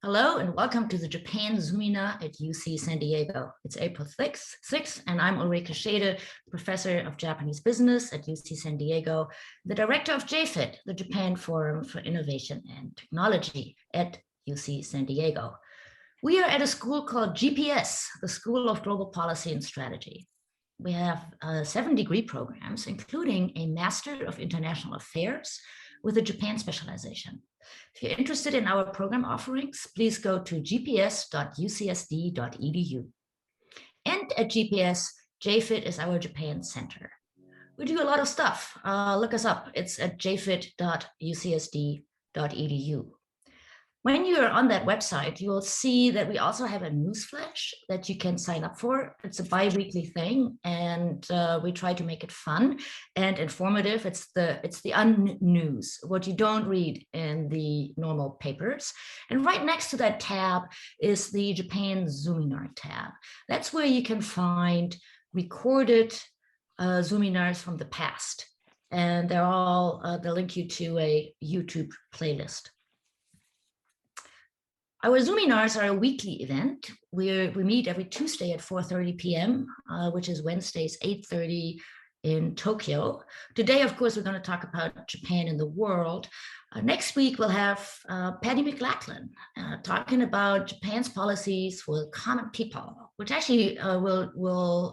Hello and welcome to the Japan Zoomina at UC San Diego. It's April 6th, and I'm Ulrike Schaede, professor of Japanese business at UC San Diego, the director of JFIT, the Japan Forum for Innovation and Technology at UC San Diego. We are at a school called GPS, the School of Global Policy and Strategy. We have 7-degree programs, including a Master of International Affairs with a Japan specialization. If you're interested in our program offerings, please go to gps.ucsd.edu. And at GPS, JFIT is our Japan Center. We do a lot of stuff. Look us up. It's at jfit.ucsd.edu. When you're on that website, you will see that we also have a newsflash that you can sign up for. It's a bi-weekly thing, and we try to make it fun and informative. It's the unnews, what you don't read in the normal papers. And right next to that tab is the Japan Zoominar tab. That's where you can find recorded Zoominars from the past. And they'll link you to a YouTube playlist. Our Zoominars are a weekly event. We meet every Tuesday at 4:30 p.m., which is Wednesdays 8:30 in Tokyo. Today, of course, we're going to talk about Japan and the world. Next week, we'll have Patty McLachlan talking about Japan's policies for common people, which actually will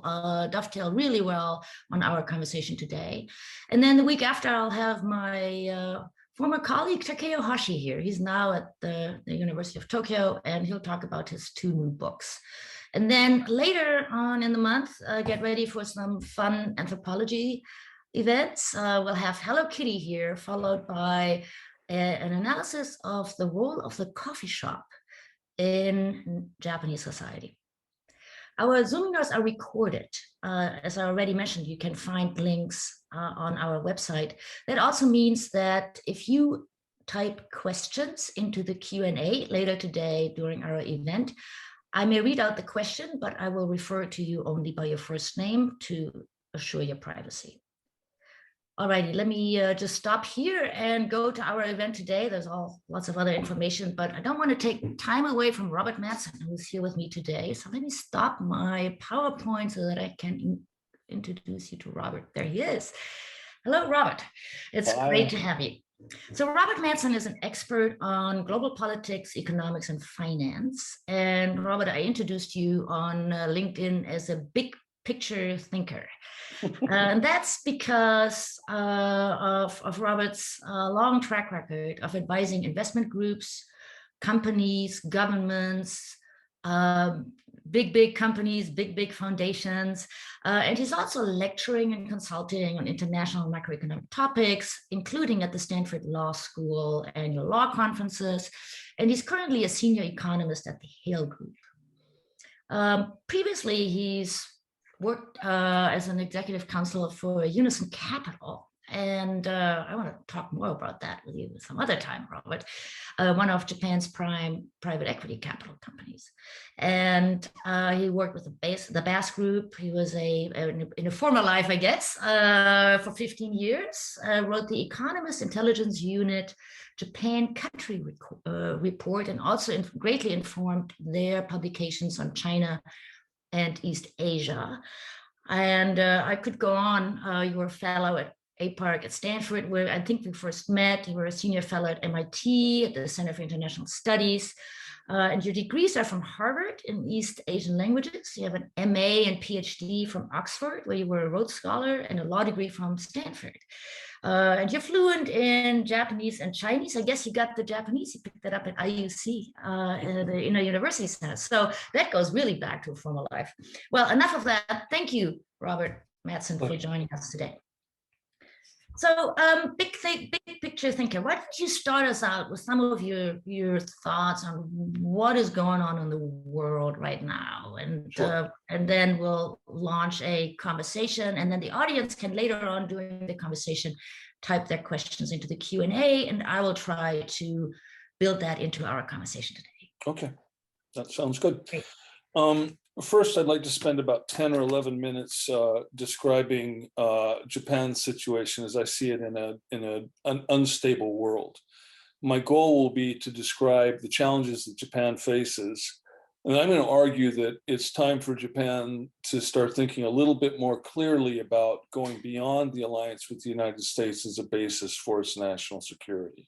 dovetail really well on our conversation today. And then the week after, I'll have my former colleague Takeo Hashi here. He's now at the University of Tokyo, and he'll talk about his 2 new books. And then later on in the month, get ready for some fun anthropology events. We'll have Hello Kitty here, followed by an analysis of the role of the coffee shop in Japanese society. Our Zoominars are recorded. As I already mentioned, you can find links on our website. That also means that if you type questions into the Q&A later today during our event, I may read out the question, but I will refer to you only by your first name to assure your privacy. Alrighty, let me just stop here and go to our event today. There's lots of other information, but I don't want to take time away from Robert Madsen, who's here with me today. So let me stop my PowerPoint so that I can introduce you to Robert. There he is. Hello, Robert. It's great to have you. So Robert Madsen is an expert on global politics, economics, and finance. And Robert, I introduced you on LinkedIn as a big picture thinker. And that's because of Robert's long track record of advising investment groups, companies, governments, big companies, big foundations. And he's also lecturing and consulting on international macroeconomic topics, including at the Stanford Law School annual law conferences. And he's currently a senior economist at the Hale Group. Previously, he's worked as an executive counsel for Unison Capital. And I want to talk more about that with you some other time, Robert, one of Japan's prime private equity capital companies. And he worked with the Bass Group. He was in a former life, I guess, for 15 years, wrote the Economist Intelligence Unit Japan Country Report, and also greatly informed their publications on China and East Asia. And I could go on. You were a fellow at APARC at Stanford, where I think we first met. You were a senior fellow at MIT at the Center for International Studies. And your degrees are from Harvard in East Asian languages. You have an MA and PhD from Oxford, where you were a Rhodes Scholar, and a law degree from Stanford. And you're fluent in Japanese and Chinese. I guess you got the Japanese, you picked that up at IUC, the University Center. So that goes really back to a former life. Well, enough of that. Thank you, Robert Madsen, for joining us today. So big picture thinker, why don't you start us out with some of your thoughts on what is going on in the world right now? And, sure. And then we'll launch a conversation, and then the audience can later on during the conversation type their questions into the Q&A, and I will try to build that into our conversation today. Okay, that sounds good. Great. First, I'd like to spend about 10 or 11 minutes describing Japan's situation as I see it in an unstable world. my goal will be to describe the challenges that Japan faces. And I'm going to argue that it's time for Japan to start thinking a little bit more clearly about going beyond the alliance with the United States as a basis for its national security.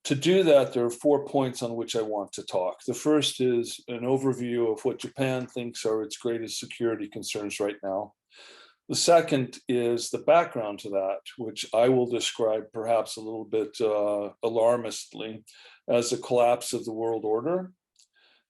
To do that, there are 4 points on which I want to talk. The first is an overview of what Japan thinks are its greatest security concerns right now. The second is the background to that, which I will describe perhaps a little bit alarmistly as a collapse of the world order.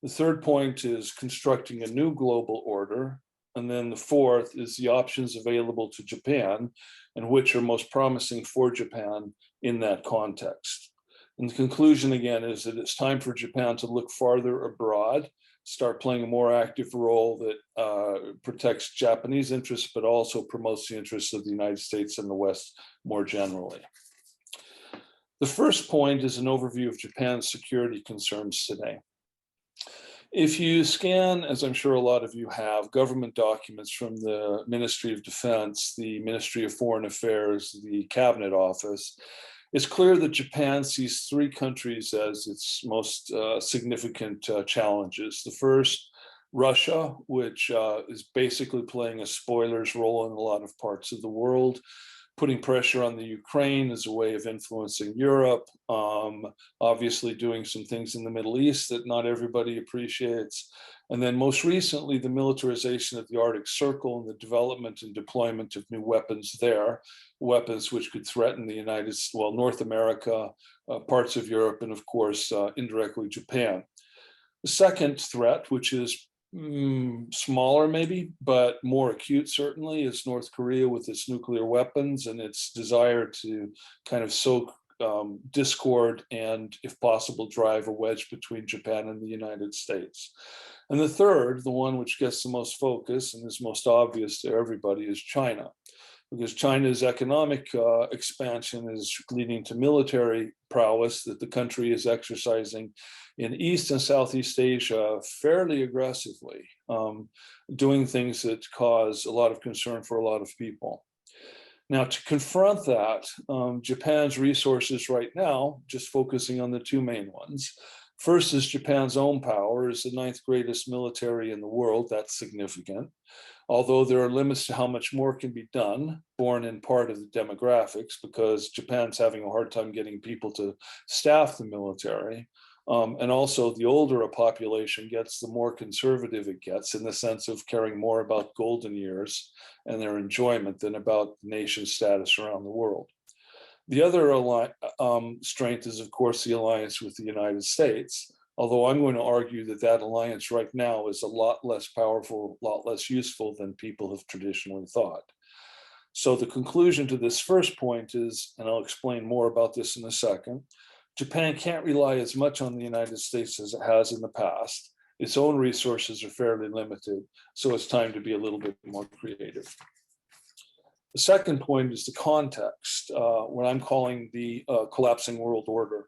The third point is constructing a new global order. And then the fourth is the options available to Japan and which are most promising for Japan in that context. And the conclusion again is that it's time for Japan to look farther abroad, start playing a more active role that protects Japanese interests, but also promotes the interests of the United States and the West more generally. The first point is an overview of Japan's security concerns today. If you scan, as I'm sure a lot of you have, government documents from the Ministry of Defense, the Ministry of Foreign Affairs, the Cabinet Office, it's clear that Japan sees 3 countries as its most significant challenges. The first, Russia, which is basically playing a spoiler's role in a lot of parts of the world, putting pressure on the Ukraine as a way of influencing Europe, obviously doing some things in the Middle East that not everybody appreciates. And then most recently, the militarization of the Arctic Circle and the development and deployment of new weapons there, weapons which could threaten the North America, parts of Europe, and of course, indirectly Japan. The second threat, which is smaller maybe, but more acute certainly, is North Korea with its nuclear weapons and its desire to kind of sow discord and, if possible, drive a wedge between Japan and the United States. And the third, the one which gets the most focus and is most obvious to everybody, is China. Because China's economic expansion is leading to military prowess that the country is exercising in East and Southeast Asia fairly aggressively, doing things that cause a lot of concern for a lot of people. Now, to confront that, Japan's resources right now, just focusing on the 2 main ones. First is Japan's own power, is the 9th greatest military in the world. That's significant. Although there are limits to how much more can be done, born in part of the demographics, because Japan's having a hard time getting people to staff the military. And also the older a population gets, the more conservative it gets, in the sense of caring more about golden years and their enjoyment than about the nation's status around the world. The other strength is, of course, the alliance with the United States, although I'm going to argue that that alliance right now is a lot less powerful, a lot less useful than people have traditionally thought. So the conclusion to this first point is, and I'll explain more about this in a second, Japan can't rely as much on the United States as it has in the past. Its own resources are fairly limited, so it's time to be a little bit more creative. The second point is the context, what I'm calling the collapsing world order.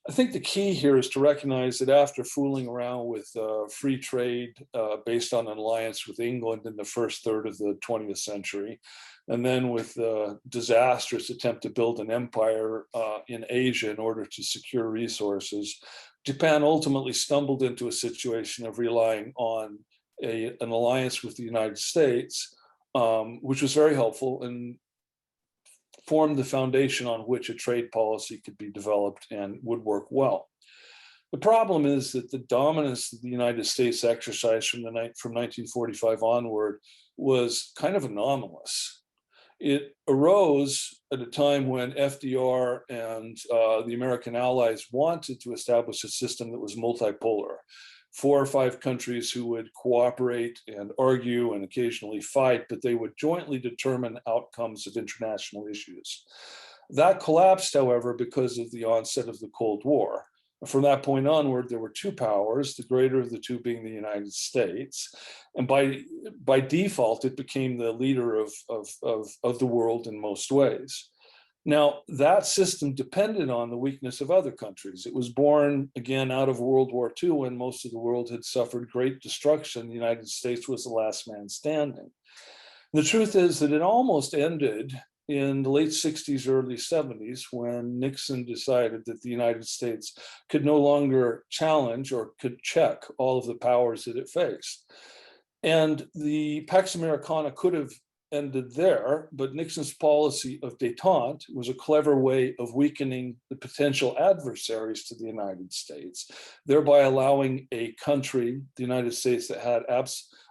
I think the key here is to recognize that after fooling around with free trade based on an alliance with England in the first third of the 20th century, and then with the disastrous attempt to build an empire in Asia in order to secure resources, Japan ultimately stumbled into a situation of relying on an alliance with the United States, which was very helpful and formed the foundation on which a trade policy could be developed and would work well. The problem is that the dominance that the United States exercised from 1945 onward was kind of anomalous. It arose at a time when FDR and the American allies wanted to establish a system that was multipolar. 4 or 5 countries who would cooperate and argue and occasionally fight, but they would jointly determine outcomes of international issues. That collapsed, however, because of the onset of the Cold War. From that point onward, there were 2 powers, the greater of the 2 being the United States. And by default, it became the leader of the world in most ways. Now, that system depended on the weakness of other countries. It was born, again, out of World War II, when most of the world had suffered great destruction. The United States was the last man standing. The truth is that it almost ended in the late 60s, early 70s, when Nixon decided that the United States could no longer challenge or could check all of the powers that it faced. And the Pax Americana could have ended there, but Nixon's policy of détente was a clever way of weakening the potential adversaries to the United States, thereby allowing a country, the United States, that had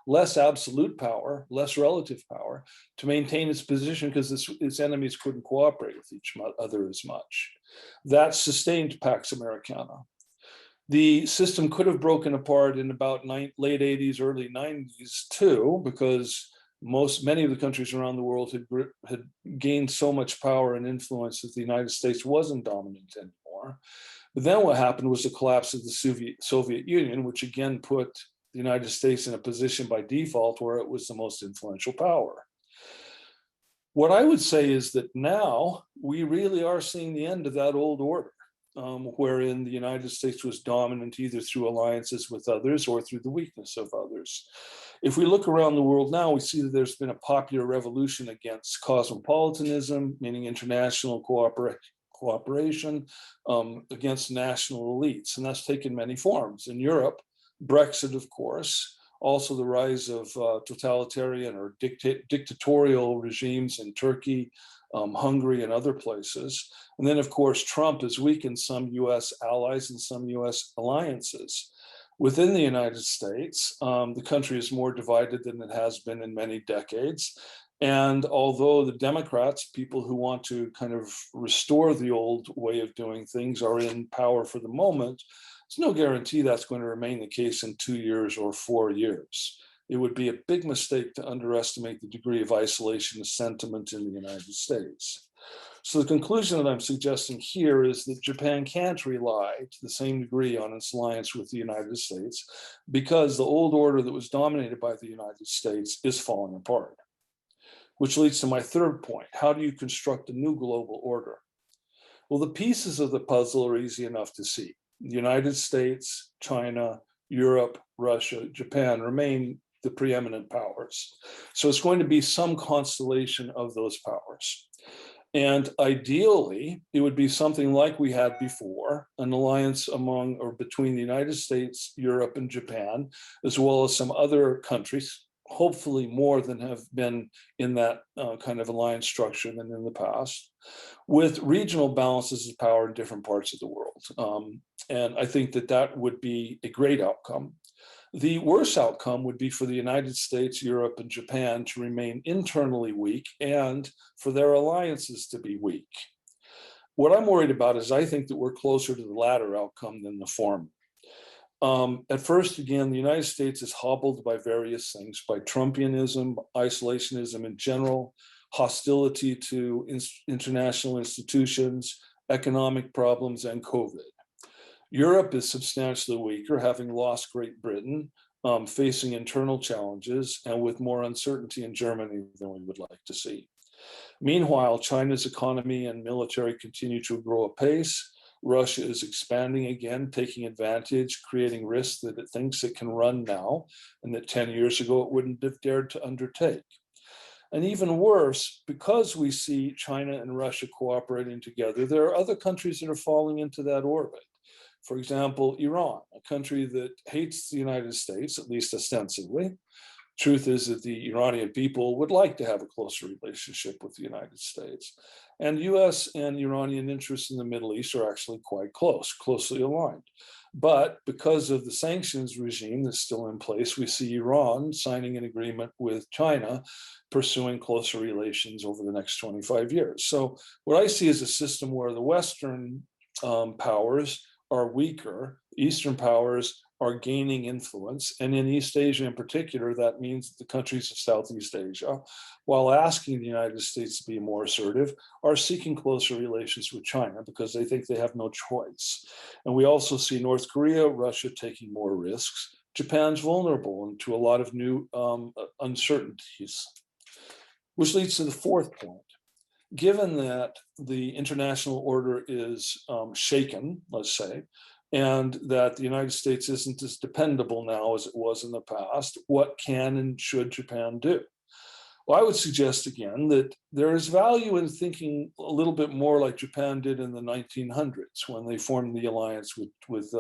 less absolute power, less relative power, to maintain its position because its enemies couldn't cooperate with each other as much. That sustained Pax Americana. The system could have broken apart in about late 80s, early 90s too, because many of the countries around the world had gained so much power and influence that the United States wasn't dominant anymore. But then what happened was the collapse of the Soviet Union, which again put the United States in a position by default where it was the most influential power. What I would say is that now we really are seeing the end of that old order, wherein the United States was dominant either through alliances with others or through the weakness of others. If we look around the world now, we see that there's been a popular revolution against cosmopolitanism, meaning international cooperation, against national elites, and that's taken many forms. In Europe, Brexit, of course, also the rise of totalitarian or dictatorial regimes in Turkey, Hungary, and other places. And then, of course, Trump has weakened some US allies and some US alliances. Within the United States, the country is more divided than it has been in many decades. And although the Democrats, people who want to kind of restore the old way of doing things, are in power for the moment, there's no guarantee that's going to remain the case in 2 years or 4 years. It would be a big mistake to underestimate the degree of isolationist sentiment in the United States. So the conclusion that I'm suggesting here is that Japan can't rely to the same degree on its alliance with the United States because the old order that was dominated by the United States is falling apart. Which leads to my third point. How do you construct a new global order? Well, the pieces of the puzzle are easy enough to see. The United States, China, Europe, Russia, Japan remain the preeminent powers. So it's going to be some constellation of those powers. And ideally, it would be something like we had before, an alliance among or between the United States, Europe, and Japan, as well as some other countries, hopefully more than have been in that kind of alliance structure than in the past, with regional balances of power in different parts of the world. And I think that that would be a great outcome. The worst outcome would be for the United States, Europe, and Japan to remain internally weak and for their alliances to be weak. What I'm worried about is I think that we're closer to the latter outcome than the former. At first, again, the United States is hobbled by various things, by Trumpianism, isolationism in general, hostility to international institutions, economic problems, and COVID. Europe is substantially weaker, having lost Great Britain, facing internal challenges, and with more uncertainty in Germany than we would like to see. Meanwhile, China's economy and military continue to grow apace. Russia is expanding again, taking advantage, creating risks that it thinks it can run now, and that 10 years ago it wouldn't have dared to undertake. And even worse, because we see China and Russia cooperating together, there are other countries that are falling into that orbit. For example, Iran, a country that hates the United States, at least ostensibly. Truth is that the Iranian people would like to have a closer relationship with the United States. And US and Iranian interests in the Middle East are actually quite closely aligned. But because of the sanctions regime that's still in place, we see Iran signing an agreement with China, pursuing closer relations over the next 25 years. So what I see is a system where the Western powers are weaker, Eastern powers are gaining influence, and in East Asia in particular, that means the countries of Southeast Asia, while asking the United States to be more assertive, are seeking closer relations with China because they think they have no choice. And we also see North Korea, Russia taking more risks. Japan's vulnerable to a lot of new uncertainties, which leads to the fourth point. Given that the international order is shaken, let's say, and that the United States isn't as dependable now as it was in the past, what can and should Japan do? Well, I would suggest again that there is value in thinking a little bit more like Japan did in the 1900s when they formed the alliance with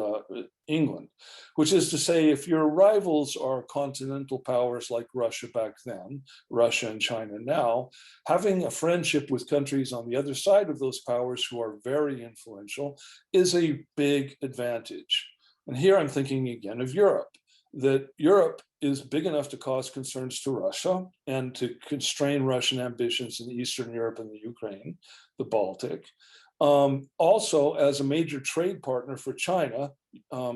England, which is to say, if your rivals are continental powers like Russia back then, Russia and China now, having a friendship with countries on the other side of those powers who are very influential is a big advantage. And here I'm thinking again of Europe, that Europe is big enough to cause concerns to Russia and to constrain Russian ambitions in Eastern Europe and the Ukraine, the Baltic. Also, as a major trade partner for China,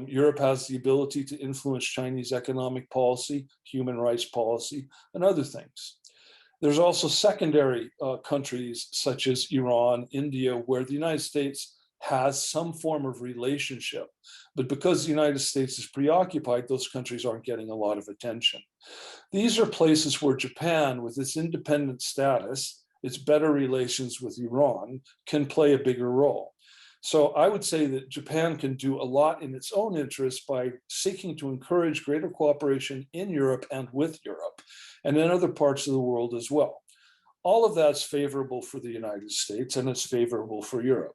Europe has the ability to influence Chinese economic policy, human rights policy, and other things. There's also secondary countries such as Iran, India, where the United States has some form of relationship. But because the United States is preoccupied, those countries aren't getting a lot of attention. These are places where Japan, with its independent status, its better relations with Iran, can play a bigger role. So I would say that Japan can do a lot in its own interest by seeking to encourage greater cooperation in Europe and with Europe, and in other parts of the world as well. All of that's favorable for the United States, and it's favorable for Europe.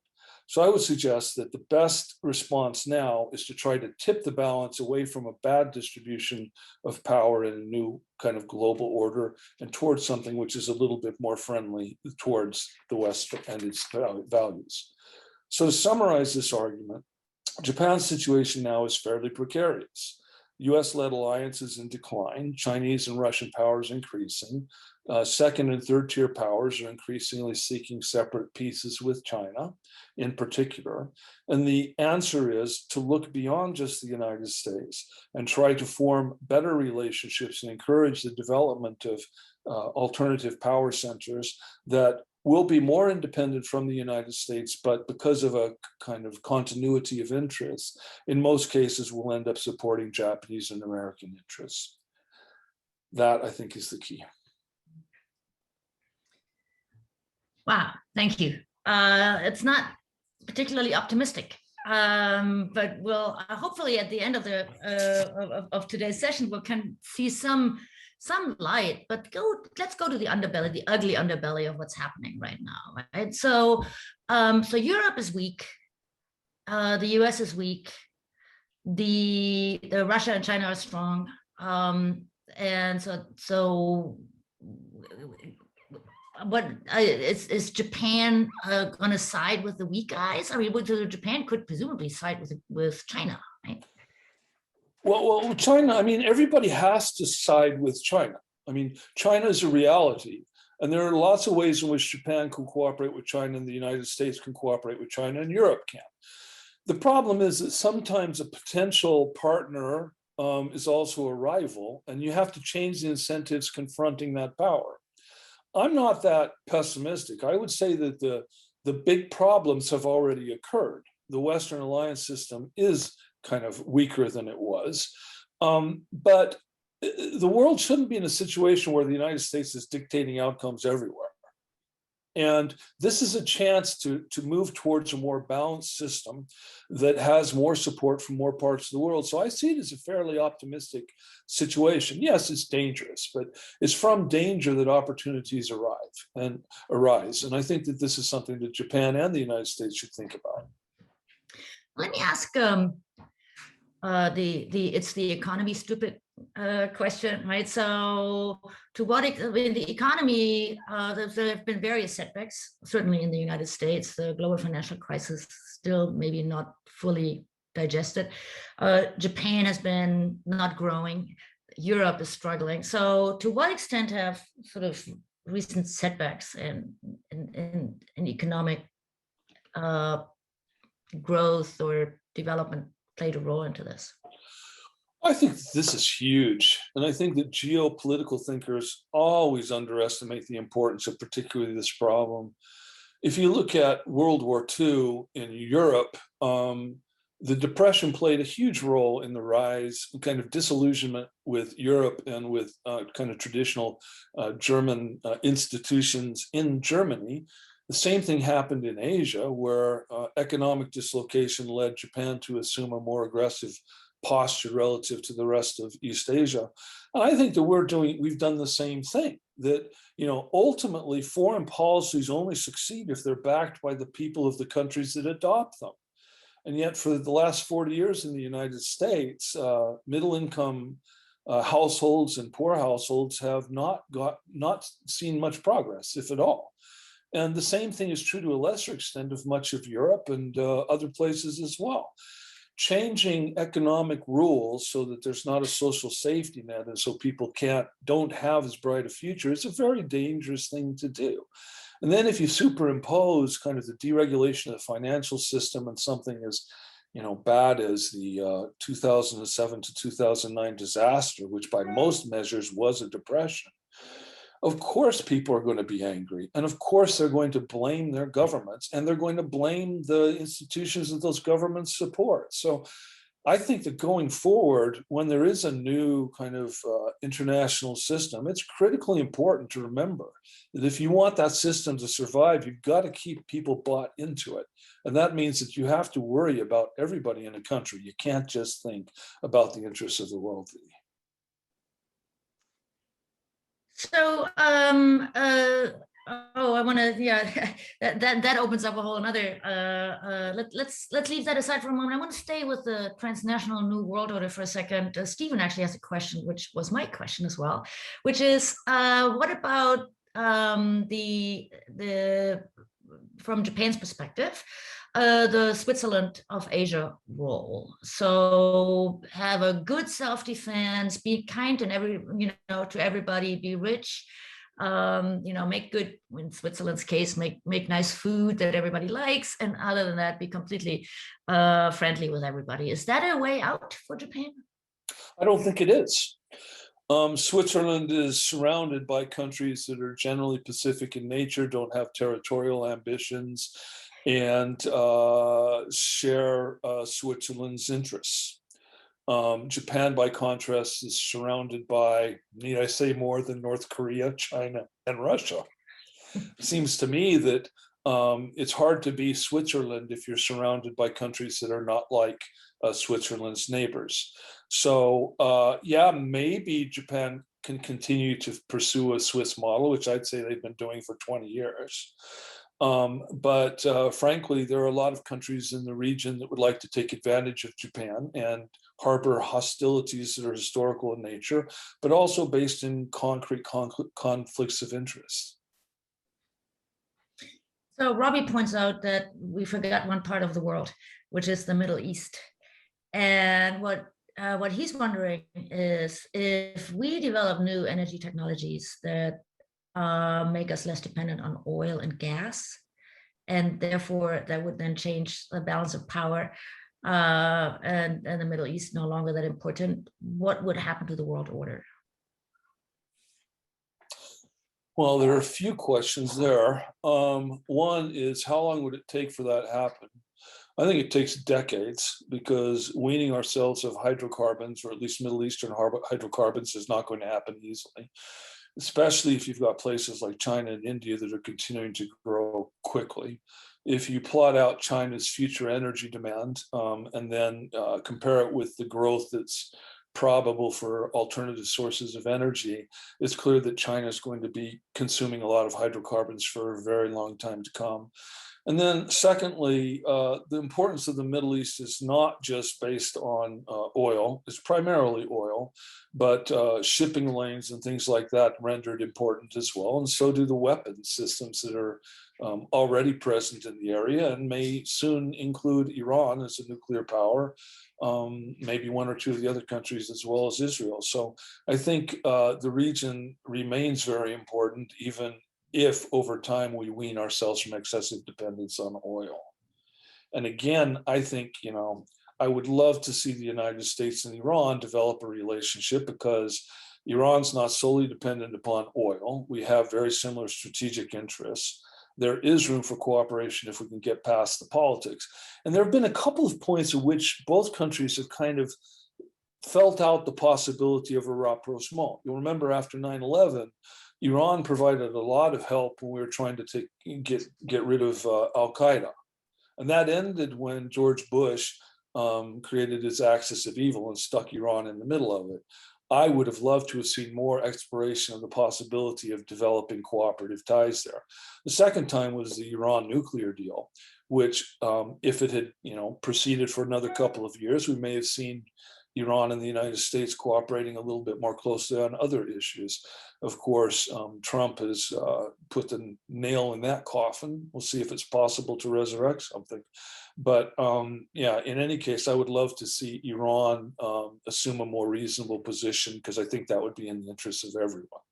So I would suggest that the best response now is to try to tip the balance away from a bad distribution of power in a new kind of global order and towards something which is a little bit more friendly towards the West and its values. So to summarize this argument, Japan's situation now is fairly precarious. US-led alliances in decline, Chinese and Russian powers increasing, second and third tier powers are increasingly seeking separate pieces with China in particular. And the answer is to look beyond just the United States and try to form better relationships and encourage the development of alternative power centers that will be more independent from the United States, but because of a kind of continuity of interests, in most cases will end up supporting Japanese and American interests. That, I think, is the key. Wow, thank you. It's not particularly optimistic, but we'll hopefully at the end of the of today's session we can see some light. But let's go to the underbelly, the ugly underbelly of what's happening right now. Right. So Europe is weak. The US is weak. The Russia and China are strong. And so what is Japan going to side with the weak guys? I mean, Japan could presumably side with China, right? Well, China, I mean, everybody has to side with China. I mean, China is a reality. And there are lots of ways in which Japan can cooperate with China and the United States can cooperate with China and Europe can. The problem is that sometimes a potential partner is also a rival, and you have to change the incentives confronting that power. I'm not that pessimistic. I would say that the big problems have already occurred. The Western alliance system is kind of weaker than it was. But the world shouldn't be in a situation where the United States is dictating outcomes everywhere. And this is a chance to move towards a more balanced system that has more support from more parts of the world. So I see it as a fairly optimistic situation. Yes, it's dangerous, but it's from danger that opportunities arise. And I think that this is something that Japan and the United States should think about. Let me ask it's the economy stupid question, right? So to what in the economy, there have been various setbacks, certainly in the United States. The global financial crisis still maybe not fully digested. Japan has been not growing. Europe is struggling. So to what extent have sort of recent setbacks in economic growth or development played a role into this? I think this is huge. And I think that geopolitical thinkers always underestimate the importance of particularly this problem. If you look at World War II in Europe, the Depression played a huge role in the rise and kind of disillusionment with Europe and with kind of traditional German institutions in Germany. The same thing happened in Asia, where economic dislocation led Japan to assume a more aggressive posture relative to the rest of East Asia. And I think that we've done the same thing, that, ultimately foreign policies only succeed if they're backed by the people of the countries that adopt them. And yet for the last 40 years in the United States, middle income households and poor households have not seen much progress, if at all. And the same thing is true to a lesser extent of much of Europe and other places as well. Changing economic rules so that there's not a social safety net and so people don't have as bright a future is a very dangerous thing to do. And then if you superimpose kind of the deregulation of the financial system and something as bad as the 2007 to 2009 disaster, which by most measures was a depression, of course people are going to be angry. And of course they're going to blame their governments, and they're going to blame the institutions that those governments support. So I think that going forward, when there is a new kind of international system, it's critically important to remember that if you want that system to survive, you've got to keep people bought into it. And that means that you have to worry about everybody in a country. You can't just think about the interests of the wealthy. So, I want to, that opens up a whole another. Let's leave that aside for a moment. I want to stay with the transnational New World Order for a second. Stephen actually has a question, which was my question as well, which is, what about the from Japan's perspective, the Switzerland of Asia role? So have a good self-defense, be kind and to everybody, be rich, make good, in Switzerland's case, make nice food that everybody likes, and other than that, be completely friendly with everybody. Is that a way out for Japan? I don't think it is. Switzerland is surrounded by countries that are generally Pacific in nature, don't have territorial ambitions, and share Switzerland's interests. Japan, by contrast, is surrounded by, need I say more than North Korea, China, and Russia. Seems to me that it's hard to be Switzerland if you're surrounded by countries that are not like Switzerland's neighbors. So maybe Japan can continue to pursue a Swiss model, which I'd say they've been doing for 20 years. But frankly, there are a lot of countries in the region that would like to take advantage of Japan and harbor hostilities that are historical in nature, but also based in concrete conflicts of interest. So Robbie points out that we forgot one part of the world, which is the Middle East. And what he's wondering is, if we develop new energy technologies that make us less dependent on oil and gas, and therefore that would then change the balance of power, and the Middle East no longer that important, what would happen to the world order? Well, there are a few questions there. One is, how long would it take for that to happen? I think it takes decades, because weaning ourselves of hydrocarbons, or at least Middle Eastern hydrocarbons, is not going to happen easily, especially if you've got places like China and India that are continuing to grow quickly. If you plot out China's future energy demand and then compare it with the growth that's probable for alternative sources of energy, it's clear that China is going to be consuming a lot of hydrocarbons for a very long time to come. And then secondly, the importance of the Middle East is not just based on oil, it's primarily oil, but shipping lanes and things like that rendered important as well. And so do the weapons systems that are already present in the area and may soon include Iran as a nuclear power, maybe one or two of the other countries as well as Israel. So I think the region remains very important, even if over time we wean ourselves from excessive dependence on oil. And again, I think, I would love to see the United States and Iran develop a relationship, because Iran's not solely dependent upon oil. We have very similar strategic interests. There is room for cooperation if we can get past the politics. And there have been a couple of points at which both countries have kind of felt out the possibility of a rapprochement. You'll remember after 9/11, Iran provided a lot of help when we were trying to get rid of Al-Qaeda. And that ended when George Bush created its axis of evil and stuck Iran in the middle of it. I would have loved to have seen more exploration of the possibility of developing cooperative ties there. The second time was the Iran nuclear deal, which, if it had, proceeded for another couple of years, we may have seen Iran and the United States cooperating a little bit more closely on other issues. Of course, Trump has put the nail in that coffin. We'll see if it's possible to resurrect something. But yeah, in any case, I would love to see Iran assume a more reasonable position, because I think that would be in the interest of everyone.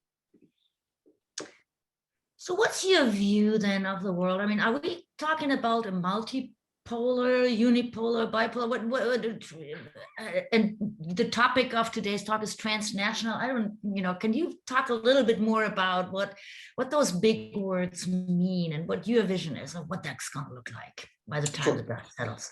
So what's your view then of the world? I mean, are we talking about a multipolar, unipolar, bipolar? And the topic of today's talk is transnational. I don't, can you talk a little bit more about what those big words mean and what your vision is of what that's going to look like by the time the dust settles?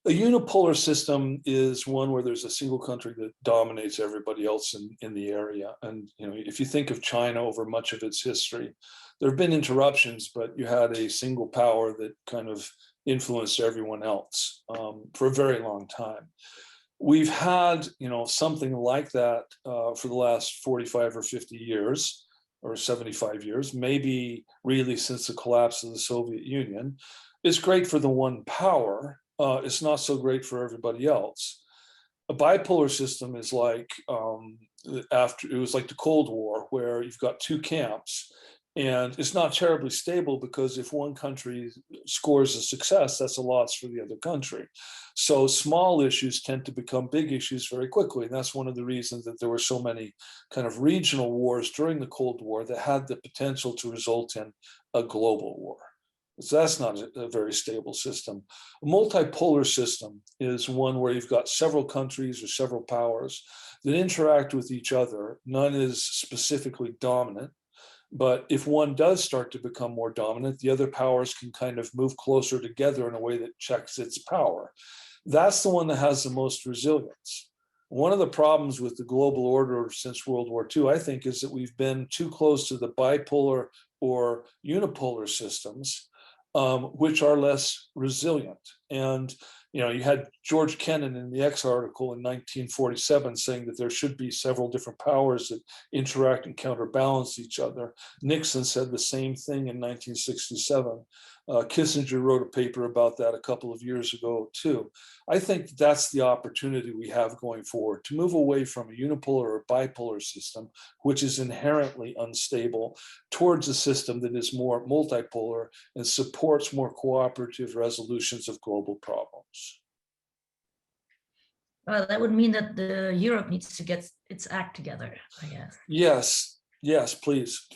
A unipolar system is one where there's a single country that dominates everybody else in the area. And if you think of China over much of its history, there have been interruptions, but you had a single power that kind of influenced everyone else for a very long time. We've had something like that for the last 45 or 50 years, or 75 years, maybe really since the collapse of the Soviet Union. It's great for the one power. It's not so great for everybody else. A bipolar system is like it was like the Cold War, where you've got two camps, and it's not terribly stable, because if one country scores a success, that's a loss for the other country. So small issues tend to become big issues very quickly, and that's one of the reasons that there were so many kind of regional wars during the Cold War that had the potential to result in a global war. So that's not a very stable system. A multipolar system is one where you've got several countries or several powers that interact with each other. None is specifically dominant, but if one does start to become more dominant, the other powers can kind of move closer together in a way that checks its power. That's the one that has the most resilience. One of the problems with the global order since World War II, I think, is that we've been too close to the bipolar or unipolar systems, which are less resilient. And you had George Kennan in the X article in 1947 saying that there should be several different powers that interact and counterbalance each other. Nixon said the same thing in 1967. Kissinger wrote a paper about that a couple of years ago too. I think that's the opportunity we have going forward, to move away from a unipolar or bipolar system, which is inherently unstable, towards a system that is more multipolar and supports more cooperative resolutions of global problems. Well, that would mean that Europe needs to get its act together, I guess. Yes, please.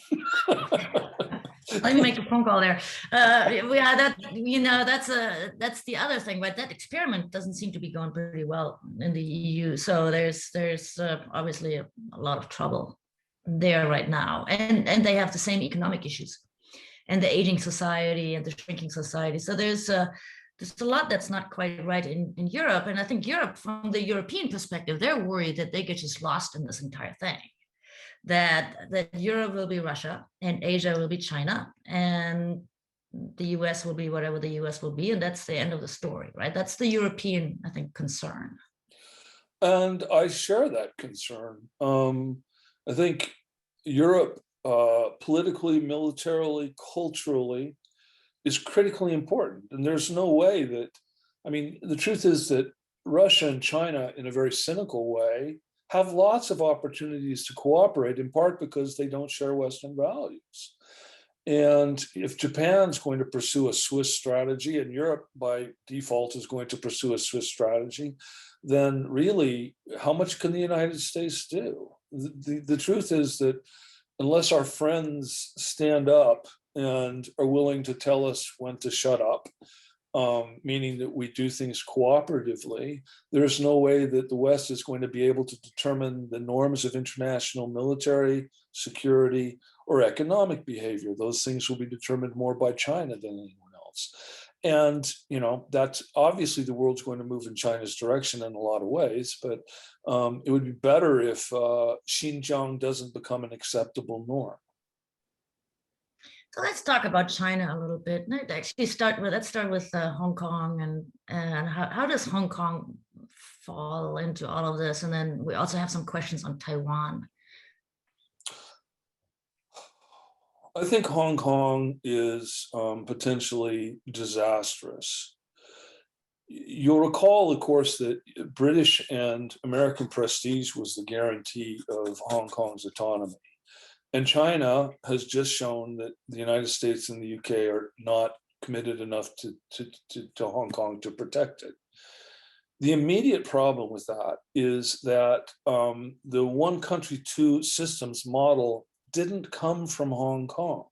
Let me make a phone call there. Yeah, that's the other thing, right? That experiment doesn't seem to be going pretty well in the EU. So there's obviously a lot of trouble there right now, and they have the same economic issues, and the aging society and the shrinking society. So there's a lot that's not quite right in Europe, and I think Europe, from the European perspective, they're worried that they get just lost in this entire thing. That Europe will be Russia and Asia will be China, and the US will be whatever the US will be, and that's the end of the story, right? That's the European, I think, concern. And I share that concern. I think Europe, politically, militarily, culturally, is critically important. And there's no way that, the truth is that Russia and China, in a very cynical way, have lots of opportunities to cooperate, in part because they don't share Western values. And if Japan's going to pursue a Swiss strategy, and Europe by default is going to pursue a Swiss strategy, then really, how much can the United States do? The truth is that unless our friends stand up and are willing to tell us when to shut up, meaning that we do things cooperatively, there's no way that the West is going to be able to determine the norms of international military, security, or economic behavior. Those things will be determined more by China than anyone else. And, that's obviously the world's going to move in China's direction in a lot of ways, but it would be better if Xinjiang doesn't become an acceptable norm. So let's talk about China a little bit. Let's start with Hong Kong and how does Hong Kong fall into all of this? And then we also have some questions on Taiwan. I think Hong Kong is potentially disastrous. You'll recall, of course, that British and American prestige was the guarantee of Hong Kong's autonomy. And China has just shown that the United States and the UK are not committed enough to Hong Kong to protect it. The immediate problem with that is that the one country, two systems model didn't come from Hong Kong.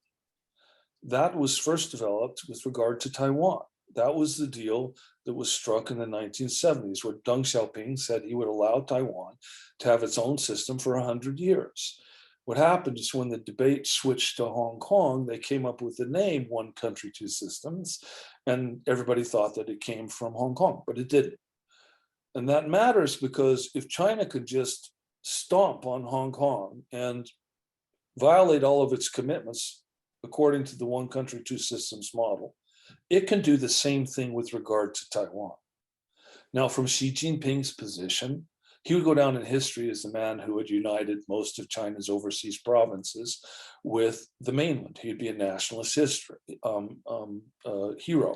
That was first developed with regard to Taiwan. That was the deal that was struck in the 1970s, where Deng Xiaoping said he would allow Taiwan to have its own system for 100 years. What happened is when the debate switched to Hong Kong, they came up with the name One Country, Two Systems, and everybody thought that it came from Hong Kong, but it didn't. And that matters because if China could just stomp on Hong Kong and violate all of its commitments according to the One Country, Two Systems model, it can do the same thing with regard to Taiwan. Now, from Xi Jinping's position, he would go down in history as the man who had united most of China's overseas provinces with the mainland. He'd be a nationalist hero.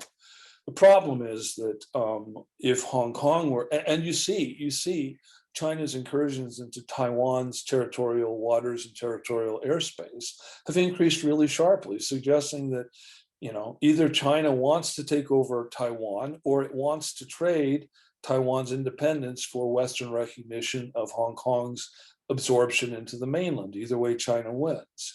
The problem is that if Hong Kong were, and you see China's incursions into Taiwan's territorial waters and territorial airspace have increased really sharply, suggesting that either China wants to take over Taiwan or it wants to trade Taiwan's independence for Western recognition of Hong Kong's absorption into the mainland. Either way, China wins.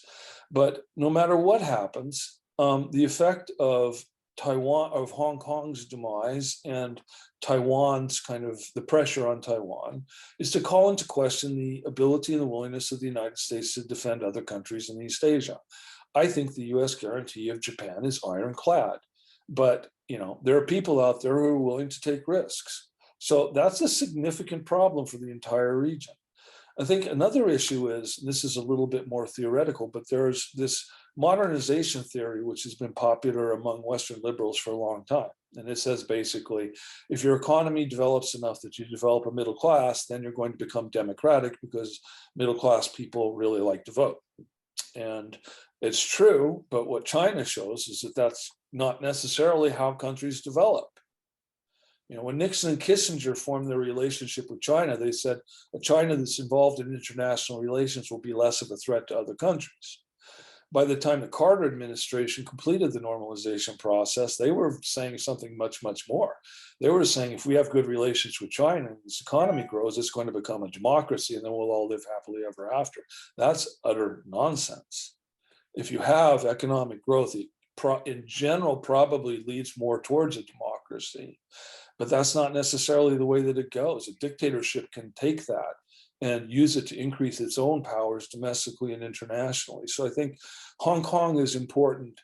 But no matter what happens, the effect of Hong Kong's demise and Taiwan's the pressure on Taiwan is to call into question the ability and the willingness of the United States to defend other countries in East Asia. I think the US guarantee of Japan is ironclad, but there are people out there who are willing to take risks. So that's a significant problem for the entire region. I think another issue is, this is a little bit more theoretical, but there's this modernization theory, which has been popular among Western liberals for a long time. And it says basically, if your economy develops enough that you develop a middle class, then you're going to become democratic because middle class people really like to vote. And it's true, but what China shows is that that's not necessarily how countries develop. When Nixon and Kissinger formed their relationship with China, they said a China that's involved in international relations will be less of a threat to other countries. By the time the Carter administration completed the normalization process, they were saying something much, much more. They were saying, if we have good relations with China and this economy grows, it's going to become a democracy and then we'll all live happily ever after. That's utter nonsense. If you have economic growth, it in general probably leads more towards a democracy. But that's not necessarily the way that it goes. A dictatorship can take that and use it to increase its own powers domestically and internationally. So I think Hong Kong is important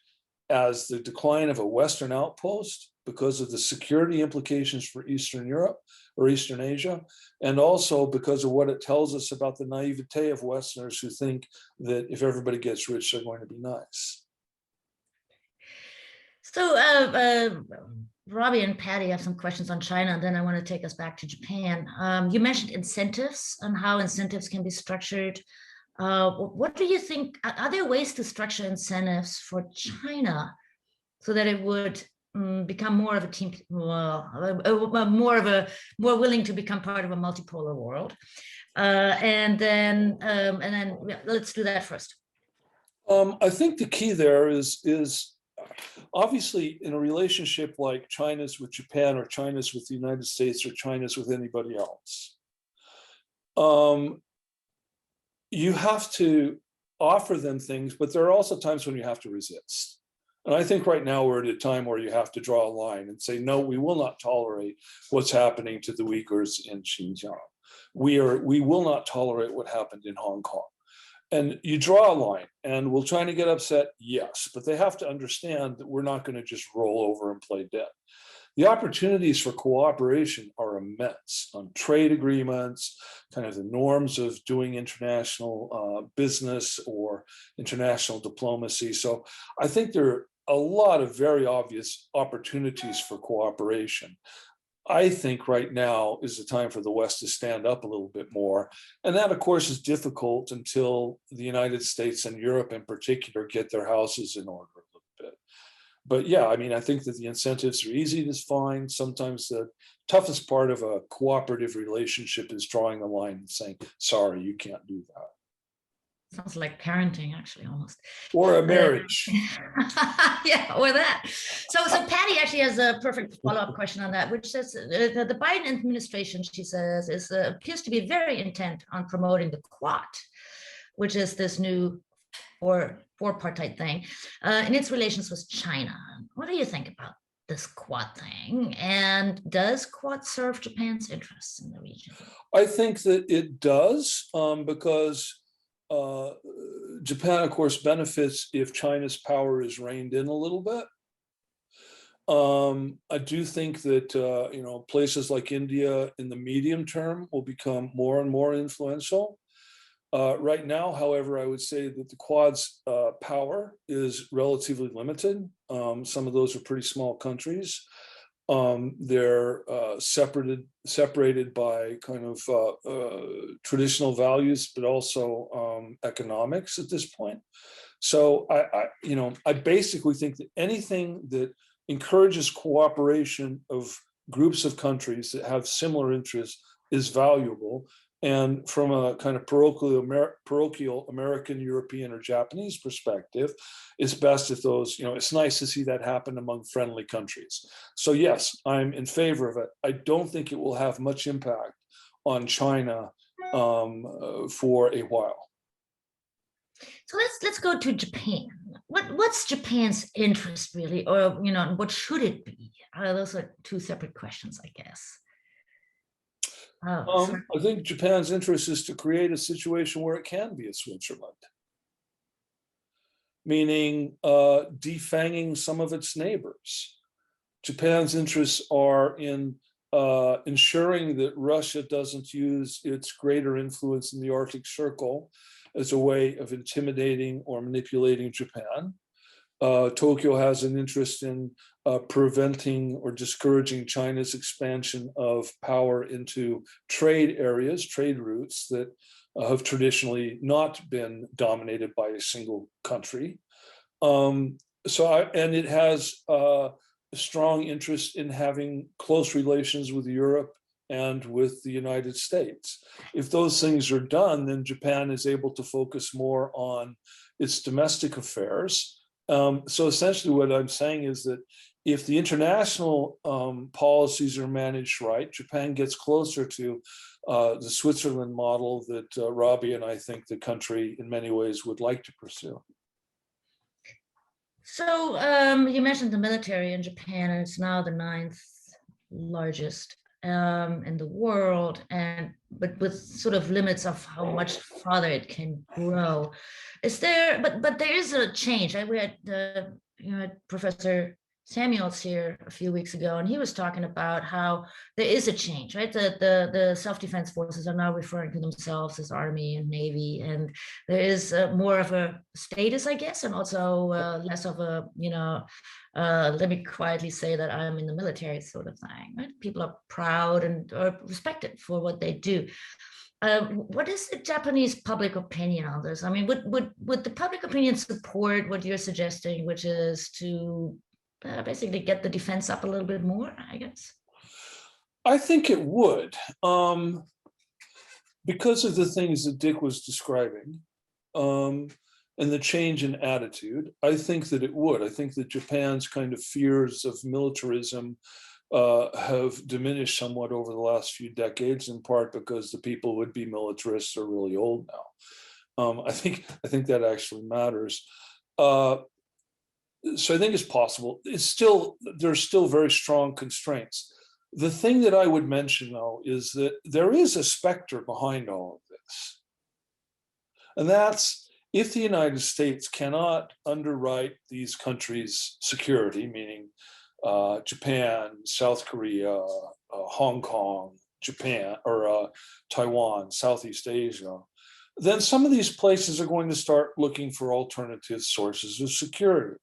as the decline of a Western outpost because of the security implications for Eastern Europe or Eastern Asia, and also because of what it tells us about the naivete of Westerners who think that if everybody gets rich, they're going to be nice. So Robbie and Patty have some questions on China, and then I want to take us back to Japan. You mentioned incentives and how incentives can be structured. What do you think? Are there ways to structure incentives for China so that it would become more of a team, more willing to become part of a multipolar world? And then let's do that first. I think the key there is obviously in a relationship like China's with Japan or China's with the United States or China's with anybody else, you have to offer them things, but there are also times when you have to resist. And I think right now we're at a time where you have to draw a line and say, no, we will not tolerate what's happening to the Uyghurs in Xinjiang. We will not tolerate what happened in Hong Kong. And you draw a line, and will China get upset? Yes, but they have to understand that we're not going to just roll over and play dead. The opportunities for cooperation are immense on trade agreements, kind of the norms of doing international business or international diplomacy. So I think there are a lot of very obvious opportunities for cooperation. I think right now is the time for the West to stand up a little bit more. And that, of course, is difficult until the United States and Europe in particular get their houses in order a little bit. But yeah, I mean, I think that the incentives are easy to find. Sometimes the toughest part of a cooperative relationship is drawing the line and saying, sorry, you can't do that. Sounds like parenting, actually, almost. Or a marriage. Yeah, or that. So Patty actually has a perfect follow-up question on that, which says the Biden administration, she says, appears to be very intent on promoting the Quad, which is this new four-partite thing, in its relations with China. What do you think about this Quad thing? And does Quad serve Japan's interests in the region? I think that it does, because Japan, of course, benefits if China's power is reined in a little bit. I do think that places like India in the medium term will become more and more influential. Right now, however, I would say that the Quad's power is relatively limited. Some of those are pretty small countries. They're separated by kind of traditional values, but also economics at this point. So I basically think that anything that encourages cooperation of groups of countries that have similar interests is valuable. And from a kind of parochial American, European, or Japanese perspective, it's best if those, it's nice to see that happen among friendly countries. So yes, I'm in favor of it. I don't think it will have much impact on China for a while. So let's go to Japan. What's Japan's interest really, or what should it be? Those are two separate questions, I guess. I think Japan's interest is to create a situation where it can be a Switzerland, meaning defanging some of its neighbors. Japan's interests are in ensuring that Russia doesn't use its greater influence in the Arctic Circle as a way of intimidating or manipulating Japan. Tokyo has an interest in preventing or discouraging China's expansion of power into trade areas, trade routes that have traditionally not been dominated by a single country. And it has a strong interest in having close relations with Europe and with the United States. If those things are done, then Japan is able to focus more on its domestic affairs. So essentially what I'm saying is that if the international policies are managed right, Japan gets closer to the Switzerland model that Robbie and I think the country in many ways would like to pursue. So you mentioned the military in Japan, and it's now the 9th largest in the world, but with sort of limits of how much farther it can grow. Is there? But there is a change. We had Professor Samuels here a few weeks ago, and he was talking about how there is a change, right? The self-defense forces are now referring to themselves as Army and Navy, and there is more of a status, I guess, and also less of a, let me quietly say that I'm in the military sort of thing, right? People are proud and are respected for what they do. What is the Japanese public opinion on this? I mean, would the public opinion support what you're suggesting, which is to basically get the defense up a little bit more, I guess? I think it would, because of the things that Dick was describing, and the change in attitude. I think that it would. I think that Japan's kind of fears of militarism have diminished somewhat over the last few decades, in part because the people who would be militarists are really old now. I think that actually matters. So I think it's possible. There's still very strong constraints. The thing that I would mention, though, is that there is a specter behind all of this. And that's if the United States cannot underwrite these countries' security, meaning Japan, South Korea, Hong Kong, Japan, or Taiwan, Southeast Asia, then some of these places are going to start looking for alternative sources of security.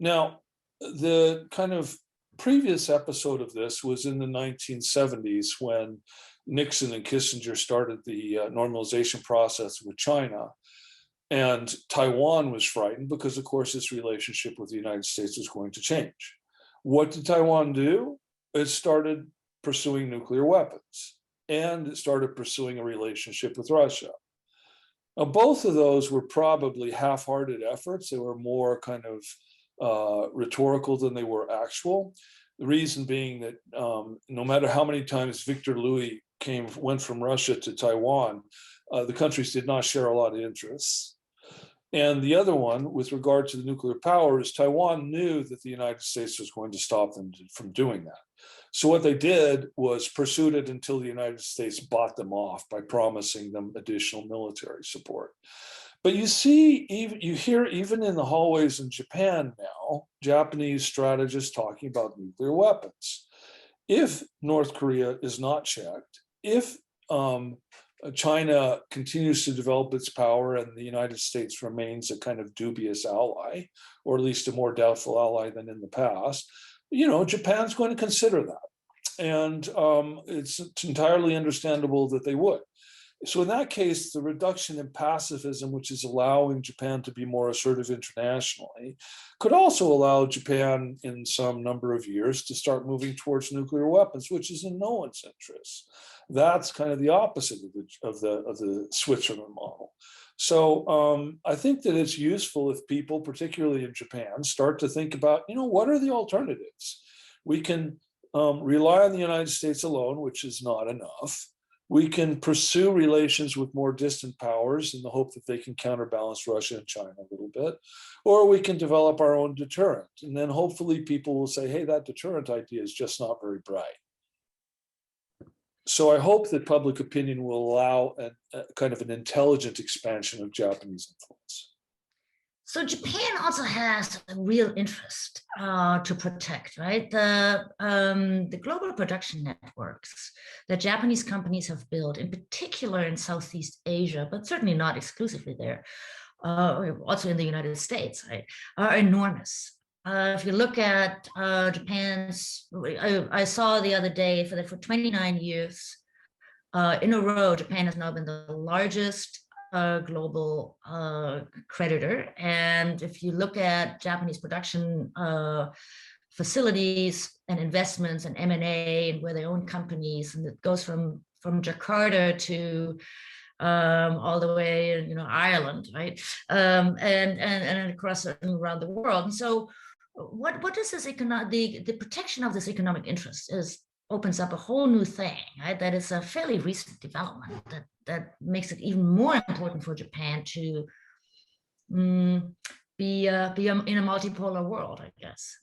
Now, the kind of previous episode of this was in the 1970s when Nixon and Kissinger started the normalization process with China. And Taiwan was frightened because, of course, its relationship with the United States was going to change. What did Taiwan do? It started pursuing nuclear weapons, and it started pursuing a relationship with Russia. Now, both of those were probably half-hearted efforts. They were more kind of rhetorical than they were actual. The reason being that no matter how many times Victor Louis went from Russia to Taiwan, the countries did not share a lot of interests. And the other one, with regard to the nuclear power, is Taiwan knew that the United States was going to stop them from doing that. So what they did was pursued it until the United States bought them off by promising them additional military support. But you see, you hear even in the hallways in Japan now, Japanese strategists talking about nuclear weapons. If North Korea is not checked, if China continues to develop its power and the United States remains a kind of dubious ally, or at least a more doubtful ally than in the past, Japan's going to consider that. And it's entirely understandable that they would. So in that case, the reduction in pacifism, which is allowing Japan to be more assertive internationally, could also allow Japan in some number of years to start moving towards nuclear weapons, which is in no one's interest. That's kind of the opposite of the Switzerland model. So I think that it's useful if people, particularly in Japan, start to think about, what are the alternatives? We can rely on the United States alone, which is not enough. We can pursue relations with more distant powers in the hope that they can counterbalance Russia and China a little bit, or we can develop our own deterrent. And then hopefully people will say, hey, that deterrent idea is just not very bright. So I hope that public opinion will allow a kind of an intelligent expansion of Japanese influence. So Japan also has a real interest to protect, right? The global production networks that Japanese companies have built, in particular in Southeast Asia, but certainly not exclusively there, also in the United States, right, are enormous. If you look at Japan's, I saw the other day for 29 years in a row, Japan has now been the largest global creditor. And if you look at Japanese production facilities and investments and M&A and where they own companies, and it goes from Jakarta to all the way in Ireland, right? And across around the world. And so what does this the protection of this economic interest opens up a whole new thing, right? That is a fairly recent development that makes it even more important for Japan to be in a multipolar world, I guess.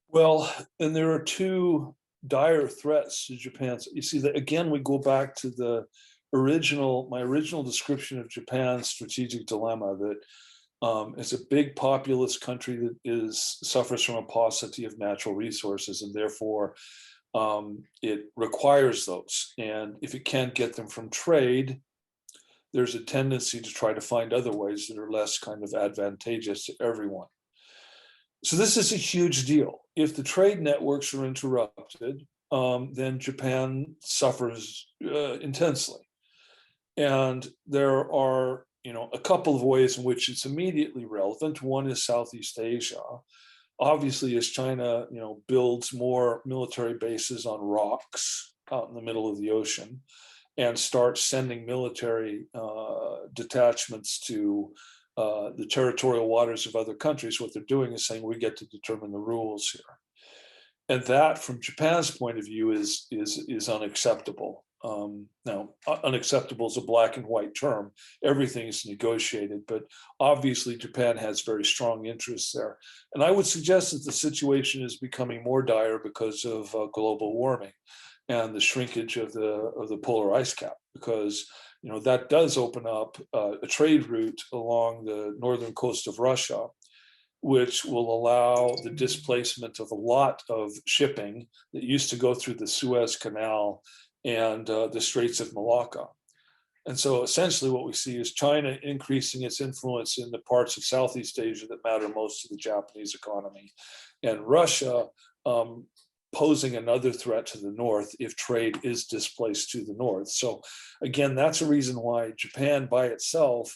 Well, and there are two dire threats to Japan. You see that again, we go back to my original description of Japan's strategic dilemma, that it's a big populous country that suffers from a paucity of natural resources, and therefore it requires those. And if it can't get them from trade, there's a tendency to try to find other ways that are less kind of advantageous to everyone. So this is a huge deal. If the trade networks are interrupted, then Japan suffers intensely. And there are a couple of ways in which it's immediately relevant. One is Southeast Asia. Obviously, as China, builds more military bases on rocks out in the middle of the ocean and starts sending military detachments to the territorial waters of other countries, what they're doing is saying, we get to determine the rules here. And that, from Japan's point of view, is unacceptable. Now, unacceptable is a black and white term. Everything is negotiated, but obviously Japan has very strong interests there. And I would suggest that the situation is becoming more dire because of global warming and the shrinkage of the polar ice cap, because that does open up a trade route along the northern coast of Russia, which will allow the displacement of a lot of shipping that used to go through the Suez Canal and the Straits of Malacca. And so essentially what we see is China increasing its influence in the parts of Southeast Asia that matter most to the Japanese economy, and Russia posing another threat to the north if trade is displaced to the north. So again, that's a reason why Japan by itself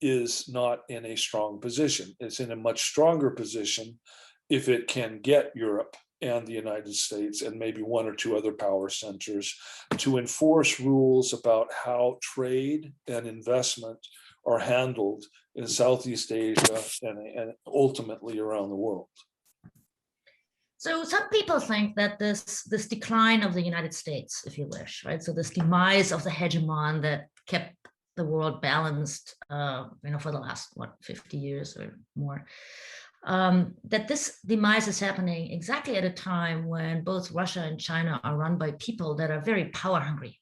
is not in a strong position. It's in a much stronger position if it can get Europe and the United States and maybe one or two other power centers to enforce rules about how trade and investment are handled in Southeast Asia and ultimately around the world. So some people think that this decline of the United States, if you wish, right? So this demise of the hegemon that kept the world balanced, for the last 50 years or more, that this demise is happening exactly at a time when both Russia and China are run by people that are very power hungry.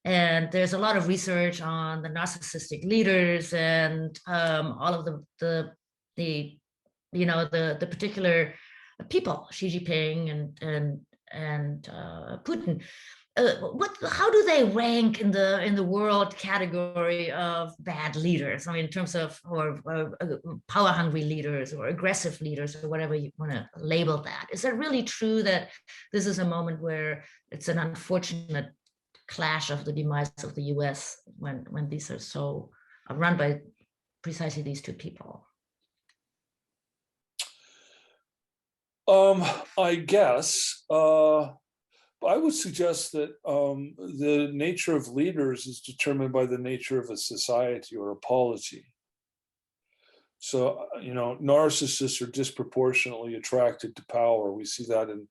And there's a lot of research on the narcissistic leaders and all of the particular people, Xi Jinping and Putin. How do they rank in the world category of bad leaders? I mean, in terms of or power hungry leaders or aggressive leaders or whatever you want to label that. Is it really true that this is a moment where it's an unfortunate clash of the demise of the US when these are so run by precisely these two people? I guess I would suggest that the nature of leaders is determined by the nature of a society or a polity. So, narcissists are disproportionately attracted to power. We see that in,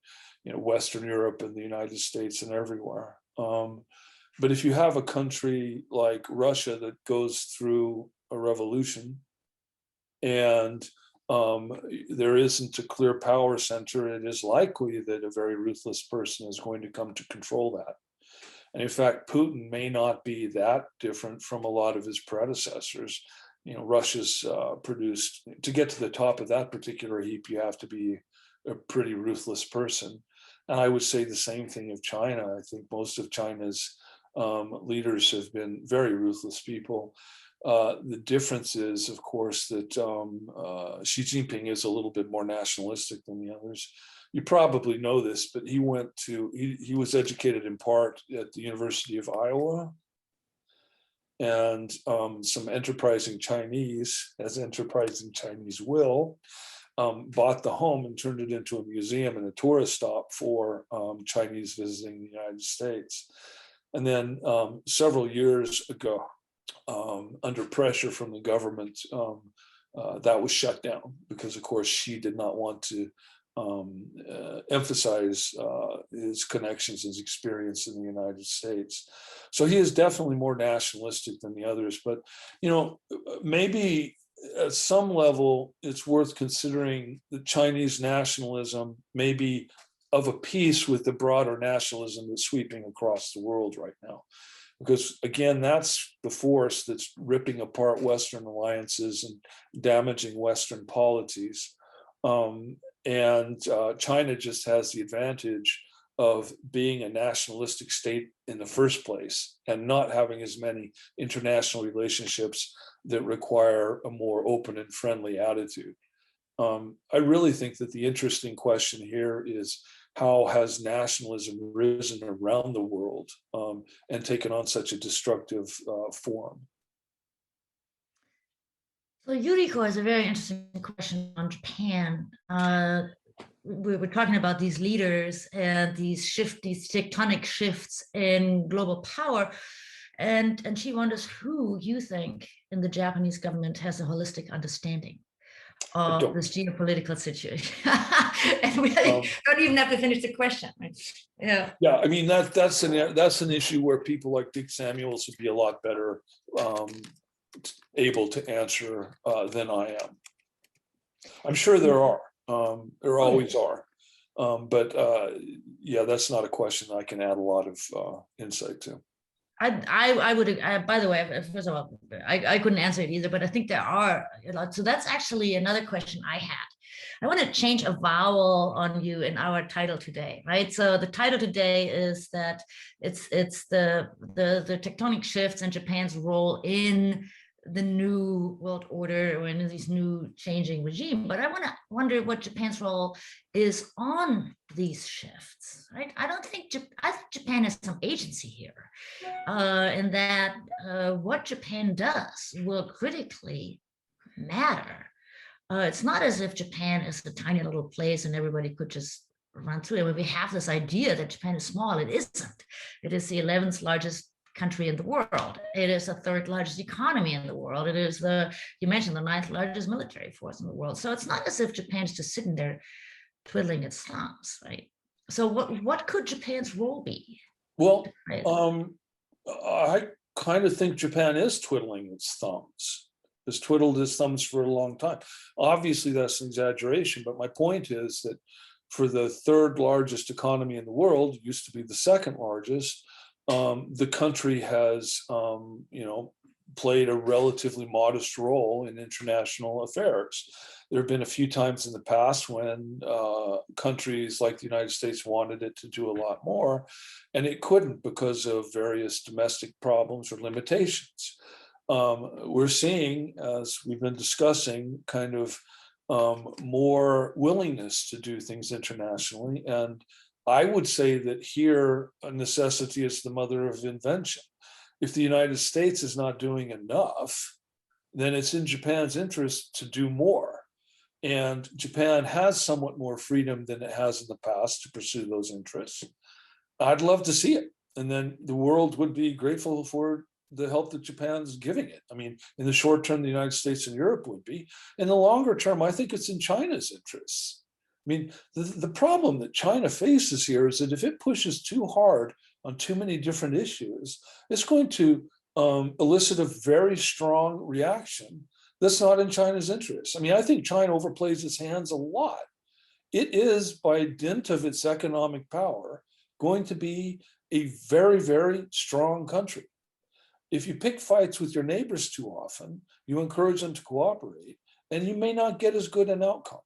Western Europe and the United States and everywhere. But if you have a country like Russia that goes through a revolution and there isn't a clear power center, it is likely that a very ruthless person is going to come to control that. And in fact, Putin may not be that different from a lot of his predecessors. Russia's produced, to get to the top of that particular heap, you have to be a pretty ruthless person. And I would say the same thing of China. I think most of China's leaders have been very ruthless people. The difference is, of course, that Xi Jinping is a little bit more nationalistic than the others. You probably know this, but he was educated in part at the University of Iowa. And some enterprising Chinese, as enterprising Chinese will, bought the home and turned it into a museum and a tourist stop for Chinese visiting the United States. And then several years ago, under pressure from the government, that was shut down because, of course, Xi did not want to emphasize his connections, his experience in the United States. So he is definitely more nationalistic than the others. But, maybe at some level, it's worth considering that Chinese nationalism may be of a piece with the broader nationalism that's sweeping across the world right now. Because again, that's the force that's ripping apart Western alliances and damaging Western polities. And China just has the advantage of being a nationalistic state in the first place and not having as many international relationships that require a more open and friendly attitude. I really think that the interesting question here is, how has nationalism risen around the world and taken on such a destructive form? So Ulrike has a very interesting question on Japan. We were talking about these leaders and these tectonic shifts in global power. And she wonders who you think in the Japanese government has a holistic understanding of this geopolitical situation. And we don't even have to finish the question. Right? Yeah. Yeah, I mean, that's an issue where people like Dick Samuels would be a lot better able to answer than I am. I'm sure there are. There always are. But yeah, that's not a question I can add a lot of insight to. I would, by the way, first of all, I couldn't answer it either, but I think there are a lot. So that's actually another question I had. I want to change a vowel on you in our title today, right? So the title today is that it's the tectonic shifts and Japan's role in the new world order or in this new changing regime. But I wonder what Japan's role is on these shifts, right? I think Japan has some agency here, and that what Japan does will critically matter. It's not as if Japan is a tiny little place and everybody could just run through it. When we have this idea that Japan is small, it isn't. It is the 11th largest country in the world. It is the 3rd largest economy in the world. It is you mentioned, the 9th largest military force in the world. So it's not as if Japan's just sitting there twiddling its thumbs, right? So what could Japan's role be? Well, I kind of think Japan is twiddling its thumbs. Has twiddled its thumbs for a long time. Obviously, that's an exaggeration, but my point is that for the 3rd largest economy in the world, used to be the 2nd largest, the country has, played a relatively modest role in international affairs. There have been a few times in the past when countries like the United States wanted it to do a lot more, and it couldn't because of various domestic problems or limitations. We're seeing, as we've been discussing, kind of more willingness to do things internationally. And I would say that here, necessity is the mother of invention. If the United States is not doing enough, then it's in Japan's interest to do more. And Japan has somewhat more freedom than it has in the past to pursue those interests. I'd love to see it. And then the world would be grateful for the help that Japan's giving it. I mean, in the short term, the United States and Europe would be. In the longer term, I think it's in China's interests. I mean, the problem that China faces here is that if it pushes too hard on too many different issues, it's going to elicit a very strong reaction that's not in China's interest. I mean, I think China overplays its hands a lot. It is, by dint of its economic power, going to be a very, very strong country. If you pick fights with your neighbors too often, you encourage them to cooperate, and you may not get as good an outcome.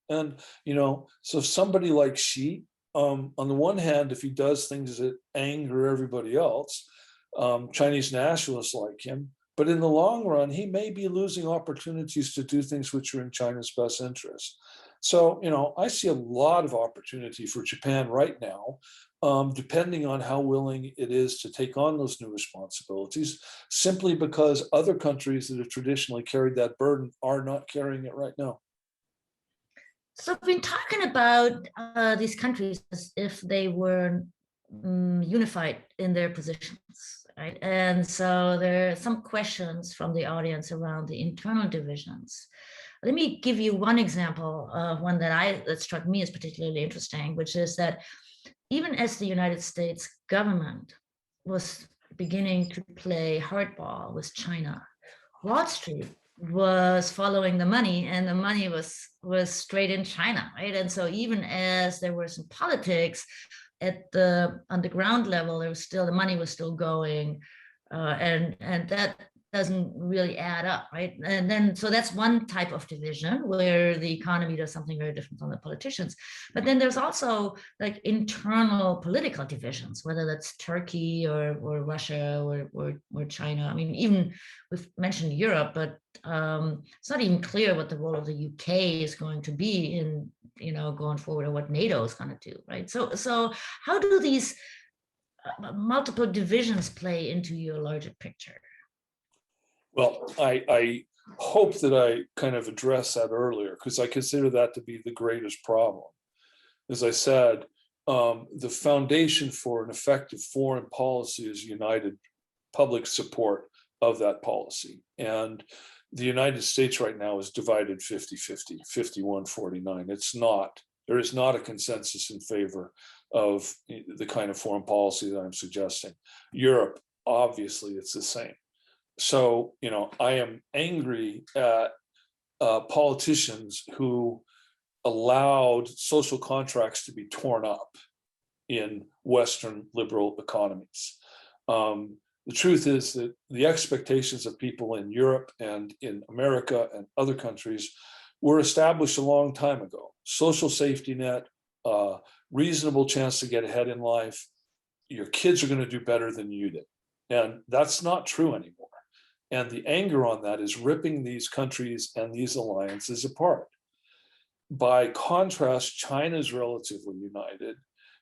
And, so somebody like Xi, on the one hand, if he does things that anger everybody else, Chinese nationalists like him, but in the long run, he may be losing opportunities to do things which are in China's best interest. So, I see a lot of opportunity for Japan right now, depending on how willing it is to take on those new responsibilities, simply because other countries that have traditionally carried that burden are not carrying it right now. So I've been talking about these countries as if they were unified in their positions, right? And so there are some questions from the audience around the internal divisions. Let me give you one example of one that struck me as particularly interesting, which is that even as the United States government was beginning to play hardball with China, Wall Street was following the money, and the money was straight in China, right? And so even as there were some politics on the ground level, the money was still going, and that doesn't really add up, right? And then, so that's one type of division where the economy does something very different from the politicians. But then there's also like internal political divisions, whether that's Turkey or Russia or China. I mean, even we've mentioned Europe, but it's not even clear what the role of the UK is going to be in, going forward, or what NATO is going to do, right? So how do these multiple divisions play into your larger picture? Well, I hope that I kind of addressed that earlier, because I consider that to be the greatest problem. As I said, the foundation for an effective foreign policy is united public support of that policy. And the United States right now is divided 50-50, 51-49. There is not a consensus in favor of the kind of foreign policy that I'm suggesting. Europe, obviously, it's the same. So, I am angry at politicians who allowed social contracts to be torn up in Western liberal economies. The truth is that the expectations of people in Europe and in America and other countries were established a long time ago. Social safety net, reasonable chance to get ahead in life. Your kids are going to do better than you did. And that's not true anymore. And the anger on that is ripping these countries and these alliances apart. By contrast, China's relatively united.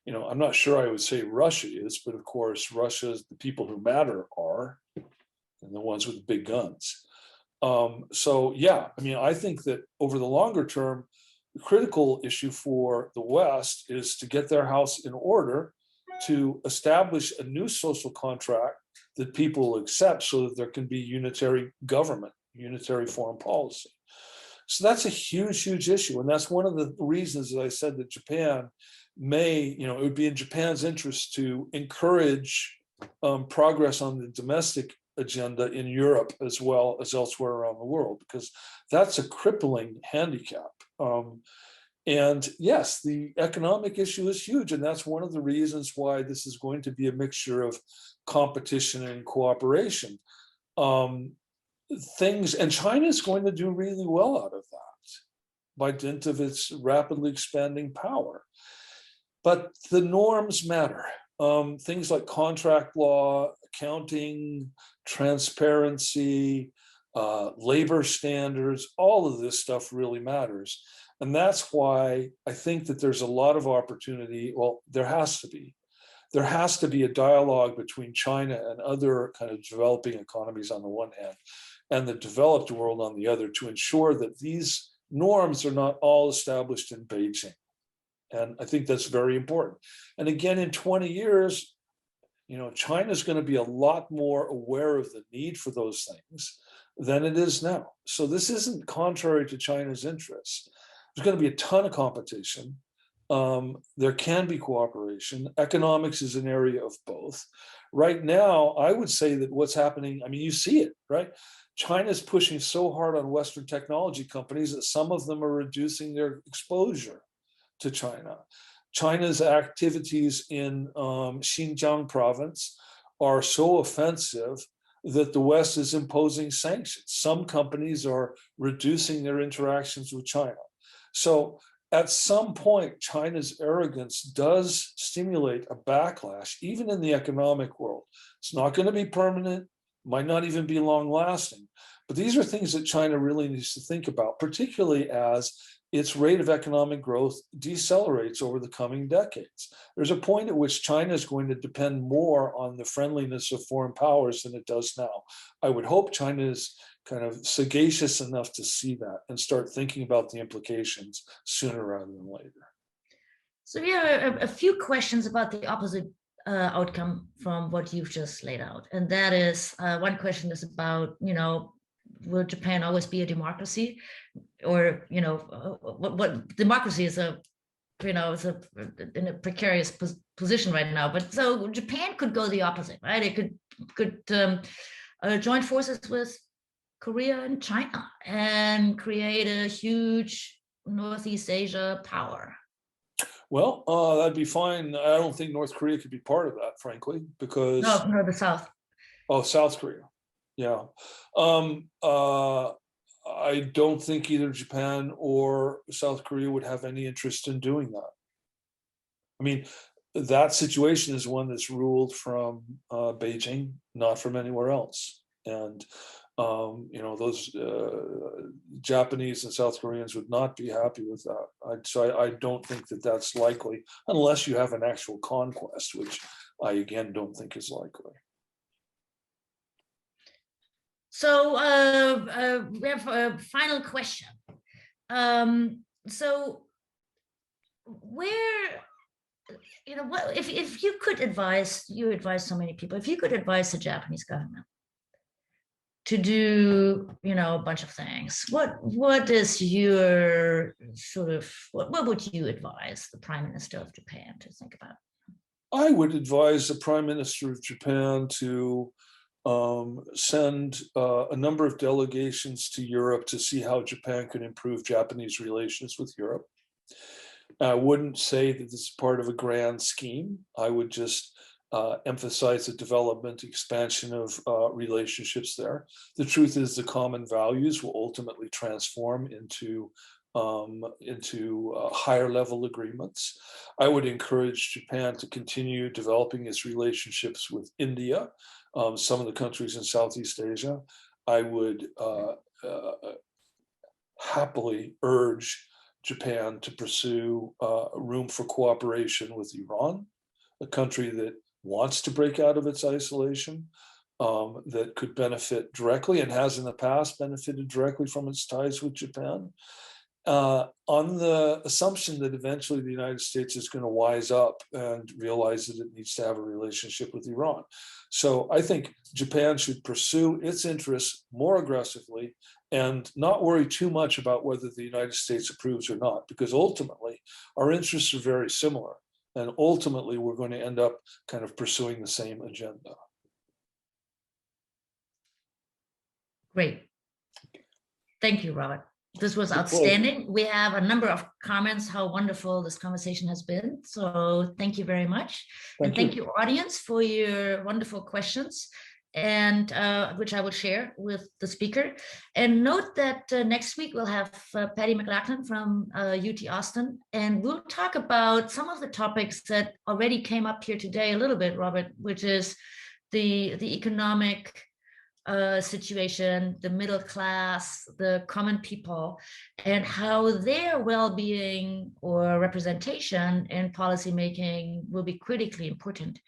I'm not sure I would say Russia is, but of course, Russia's the people who matter are, and the ones with the big guns. So yeah, I think that over the longer term, the critical issue for the West is to get their house in order, to establish a new social contract that people accept so that there can be unitary government, unitary foreign policy. So that's a huge, huge issue. And that's one of the reasons that I said that Japan may, it would be in Japan's interest to encourage progress on the domestic agenda in Europe as well as elsewhere around the world, because that's a crippling handicap. And yes, the economic issue is huge. And that's one of the reasons why this is going to be a mixture of competition and cooperation. And China is going to do really well out of that by dint of its rapidly expanding power. But the norms matter. Things like contract law, accounting, transparency, labor standards, all of this stuff really matters. And that's why I think that there's a lot of opportunity. Well, there has to be. There has to be a dialogue between China and other kind of developing economies on the one hand, and the developed world on the other, to ensure that these norms are not all established in Beijing. And I think that's very important. And again, in 20 years, China's going to be a lot more aware of the need for those things than it is now. So this isn't contrary to China's interests. There's going to be a ton of competition. There can be cooperation. Economics is an area of both. Right now, I would say that what's happening, you see it, right? China's pushing so hard on Western technology companies that some of them are reducing their exposure to China. China's activities in Xinjiang province are so offensive that the West is imposing sanctions. Some companies are reducing their interactions with China. So at some point, China's arrogance does stimulate a backlash, even in the economic world. It's not going to be permanent, might not even be long lasting. But these are things that China really needs to think about, particularly as its rate of economic growth decelerates over the coming decades. There's a point at which China is going to depend more on the friendliness of foreign powers than it does now. I would hope China is kind of sagacious enough to see that and start thinking about the implications sooner rather than later. So yeah, a few questions about the opposite outcome from what you've just laid out. And that is, one question is about, will Japan always be a democracy? Or, what democracy is in a precarious position right now. But so Japan could go the opposite, right? It could join forces with Korea and China and create a huge Northeast Asia power. Well, that'd be fine. I don't think North Korea could be part of that, frankly, because no, the South. Oh, South Korea. Yeah. I don't think either Japan or South Korea would have any interest in doing that. That situation is one that's ruled from Beijing, not from anywhere else. And those Japanese and South Koreans would not be happy with that. So I don't think that that's likely, unless you have an actual conquest, which I again don't think is likely. So we have a final question. So where, what if you could advise, you advise so many people, if you could advise the Japanese government to do, a bunch of things, what is your sort of, what would you advise the Prime Minister of Japan to think about? I would advise the Prime Minister of Japan to send a number of delegations to Europe to see how Japan could improve Japanese relations with Europe. I wouldn't say that this is part of a grand scheme. I would just emphasize the development, expansion of relationships there. The truth is the common values will ultimately transform into higher level agreements. I would encourage Japan to continue developing its relationships with India, some of the countries in Southeast Asia. I would happily urge Japan to pursue room for cooperation with Iran, a country that wants to break out of its isolation, that could benefit directly and has in the past benefited directly from its ties with Japan, on the assumption that eventually the United States is going to wise up and realize that it needs to have a relationship with Iran. So I think Japan should pursue its interests more aggressively and not worry too much about whether the United States approves or not, because ultimately our interests are very similar. And ultimately, we're going to end up kind of pursuing the same agenda. Great. Thank you, Robert. This was outstanding. We have a number of comments how wonderful this conversation has been. So thank you very much. Thank you, audience, for your wonderful questions, and which I will share with the speaker. And note that next week we'll have Patty McLachlan from UT Austin, and we'll talk about some of the topics that already came up here today a little bit, Robert, which is the economic situation, the middle class, the common people, and how their well-being or representation in policymaking will be critically important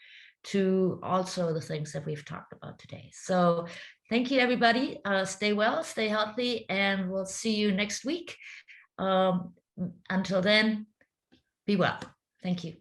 to also the things that we've talked about today. So thank you, everybody. Stay well, stay healthy, and we'll see you next week. Until then, be well. Thank you.